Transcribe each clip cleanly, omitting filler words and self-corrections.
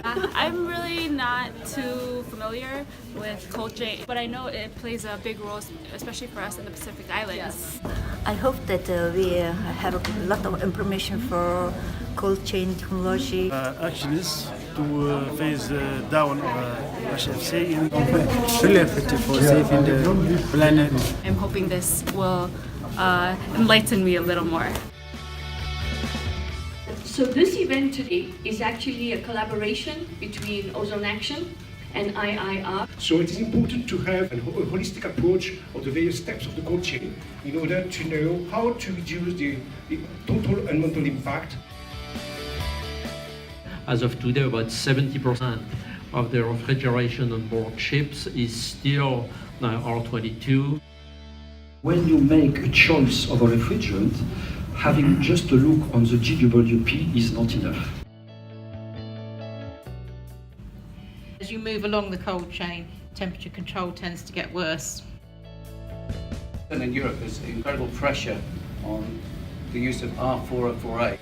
I'm really not too familiar with cold chain, but I know it plays a big role, especially for us in the Pacific Islands. Yes. I hope that we have a lot of information for cold chain technology. Actions to phase down HFC in really effective for saving the planet. I'm hoping this will enlighten me a little more. So this event today is actually a collaboration between Ozone Action and IIR. So it is important to have a holistic approach of the various steps of the cold chain in order to know how to reduce the total environmental impact. As of today, about 70% of the refrigeration on board ships is still R22. When you make a choice of a refrigerant, having just a look on the GWP is not enough. As you move along the cold chain, temperature control tends to get worse. And in Europe, there's incredible pressure on the use of R4 and 4A.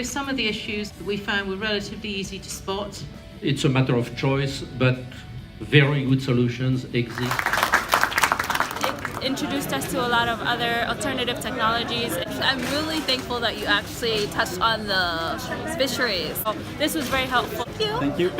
Some of the issues that we found were relatively easy to spot. It's a matter of choice, but very good solutions exist. It introduced us to a lot of other alternative technologies. I'm really thankful that you actually touched on the fisheries. This was very helpful. Thank you. Thank you.